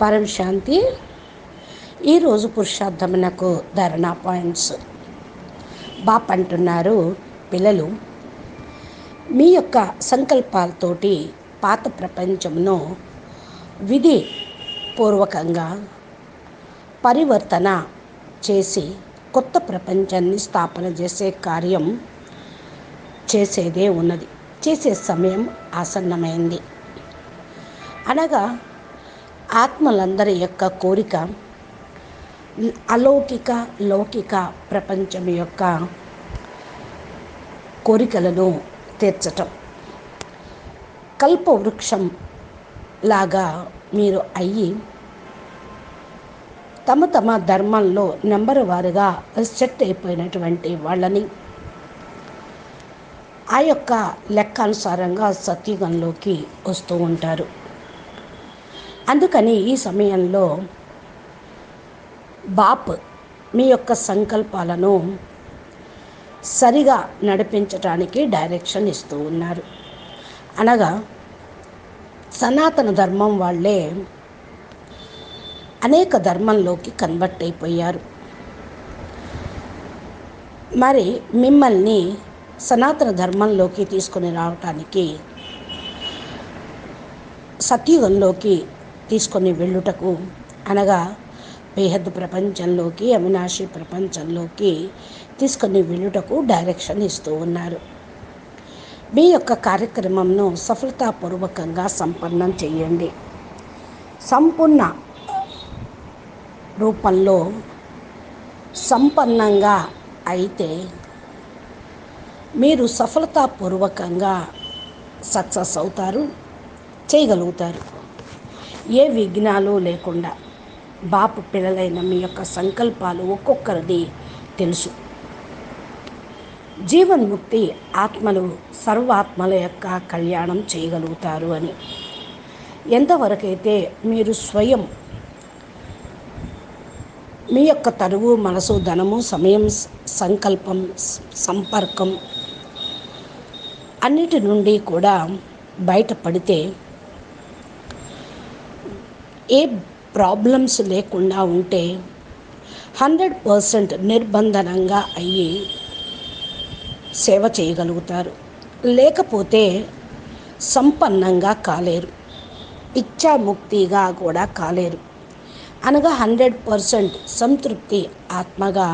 పరం శాంతి. ఈరోజు పురుషార్థమునకు ధారణా పాయింట్స్. బాప్ అంటున్నారు, పిల్లలు మీ యొక్క సంకల్పాలతోటి పాత ప్రపంచమును విధి పూర్వకంగా పరివర్తన చేసి కొత్త ప్రపంచాన్ని స్థాపన చేసే కార్యం చేసేదే ఉన్నది. చేసే సమయం ఆసన్నమైంది. అనగా ఆత్మలందరి యొక్క కోరిక అలౌకిక లౌకిక ప్రపంచం యొక్క కోరికలను తీర్చటం. కల్పవృక్షం లాగా మీరు అయ్యి తమ తమ ధర్మంలో నెంబర్ వారుగా సెట్ అయిపోయినటువంటి వాళ్ళని ఆ యొక్క లెక్కానుసారంగా సత్యుగంలోకి వస్తూ ఉంటారు. అందుకని ఈ సమయంలో బాప్ మీ యొక్క సంకల్పాలను సరిగా నడిపించడానికి డైరెక్షన్ ఇస్తూ ఉన్నారు. అనగా సనాతన ధర్మం వాళ్ళే అనేక ధర్మంలోకి కన్వర్ట్ అయిపోయారు. మరి మిమ్మల్ని సనాతన ధర్మంలోకి తీసుకొని రావటానికి, సత్యుగంలోకి తీసుకొని వెళ్ళుటకు, అనగా బేహద్ ప్రపంచంలోకి, అవినాశి ప్రపంచంలోకి తీసుకొని వెళ్ళుటకు డైరెక్షన్ ఇస్తూ ఉన్నారు. మీ యొక్క కార్యక్రమంను సఫలతాపూర్వకంగా సంపన్నం చేయండి. సంపూర్ణ రూపంలో సంపన్నంగా అయితే మీరు సఫలతాపూర్వకంగా సక్సెస్ అవుతారు, చేయగలుగుతారు. ఏ విఘ్నాలు లేకుండా. బాపు పిల్లలైన మీ యొక్క సంకల్పాలు ఒక్కొక్కరిది తెలుసు. జీవన్ముక్తి ఆత్మలు సర్వాత్మల యొక్క కళ్యాణం చేయగలుగుతారు అని. ఎంతవరకైతే మీరు స్వయం మీ యొక్క తనువు, మనసు, ధనము, సమయం, సంకల్పం, సంపర్కం అన్నిటి నుండి కూడా బయటపడితే, ఏ ప్రాబ్లమ్స్ లేకుండా ఉంటే 100% నిర్బంధనంగా అయ్యి సేవ చేయగలుగుతారు. లేకపోతే సంపన్నంగా కాలేరు, ఇచ్ఛాముక్తిగా కూడా కాలేరు. అనగా 100% సంతృప్తి ఆత్మగా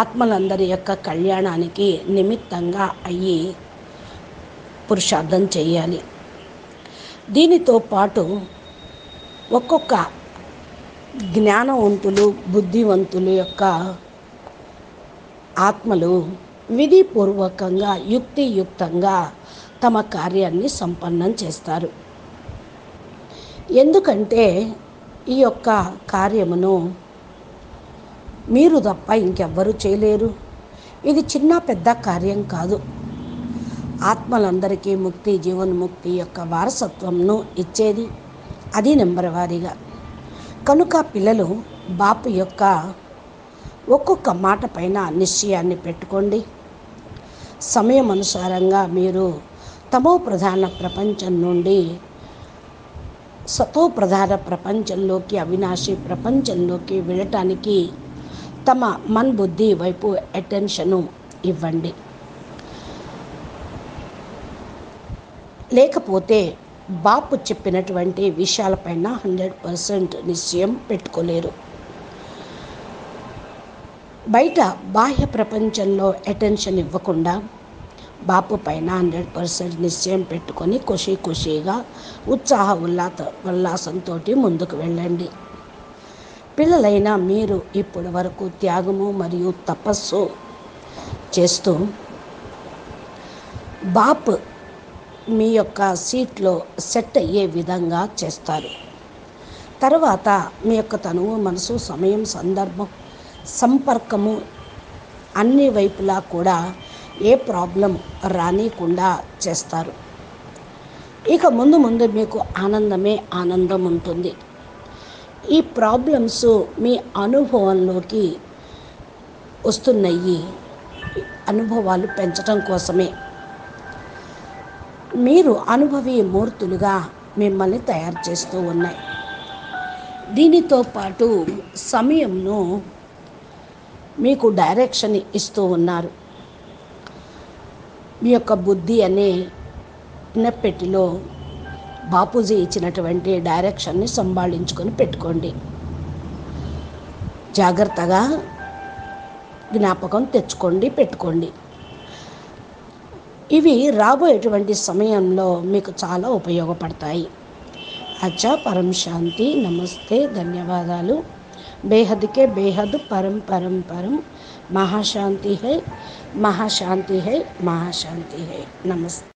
ఆత్మలందరి యొక్క కళ్యాణానికి నిమిత్తంగా అయ్యి పురుషార్థం చేయాలి. దీనితో పాటు ఒక్కొక్క జ్ఞానవంతులు, బుద్ధివంతులు యొక్క ఆత్మలు విధిపూర్వకంగా యుక్తియుక్తంగా తమ కార్యాన్ని సంపన్నం చేస్తారు. ఎందుకంటే ఈ యొక్క కార్యమును మీరు తప్ప ఇంకెవ్వరూ చేయలేరు. ఇది చిన్న పెద్ద కార్యం కాదు. ఆత్మలందరికీ ముక్తి, జీవన్ముక్తి యొక్క వారసత్వంను ఇచ్చేది అది నెంబర్ వారీగా. కనుక పిల్లలు బాపు యొక్క ఒక్కొక్క మాట పైన నిశ్చయాన్ని పెట్టుకోండి. సమయం అనుసారంగా మీరు తమో ప్రధాన ప్రపంచం నుండి సతో ప్రధాన ప్రపంచంలోకి, అవినాశి ప్రపంచంలోకి వెళ్ళటానికి తమ మన్ బుద్ధి వైపు అటెన్షను ఇవ్వండి. లేకపోతే బాపు చెప్పినటువంటి విషయాలపైన 100% నిశ్చయం పెట్టుకోలేరు. బయట బాహ్య ప్రపంచంలో అటెన్షన్ ఇవ్వకుండా బాపు పైన 100% నిశ్చయం పెట్టుకొని ఖుషీగా ఉత్సాహ ఉల్లాసంతో ముందుకు వెళ్ళండి. పిల్లలైన మీరు ఇప్పటి వరకు త్యాగము మరియు తపస్సు చేస్తూ బాప్ మీ యొక్క సీట్లో సెట్ అయ్యే విధంగా చేస్తారు. తర్వాత మీ యొక్క తనువు, మనసు, సమయం, సందర్భం, సంపర్కము అన్ని వైపులా కూడా ఏ ప్రాబ్లం రానికుండా చేస్తారు. ఇక ముందు మీకు ఆనందమే ఆనందం ఉంటుంది. ఈ ప్రాబ్లమ్స్ మీ అనుభవంలోకి వస్తున్నాయి. అనుభవాలు పెంచడం కోసమే. మీరు అనుభవీ మూర్తులుగా మిమ్మల్ని తయారు చేస్తూ ఉన్నాయి. దీనితో పాటు సమయంను మీకు డైరెక్షన్ ఇస్తూ ఉన్నారు. మీ యొక్క బుద్ధి అనే పెట్టెలో బాపూజీ ఇచ్చినటువంటి డైరెక్షన్ని సంభాళించుకొని పెట్టుకోండి. జాగ్రత్తగా జ్ఞాపకం తెచ్చుకోండి, పెట్టుకోండి. ఇవి రాబోయేటువంటి సమయంలో మీకు చాలా ఉపయోగపడతాయి. అచ్చా, పరం శాంతి. నమస్తే, ధన్యవాదాలు. బేహద్ కే బేహద్ పరం పరం పరం. మహాశాంతి హై, మహాశాంతి హై, మహాశాంతి హై. నమస్తే.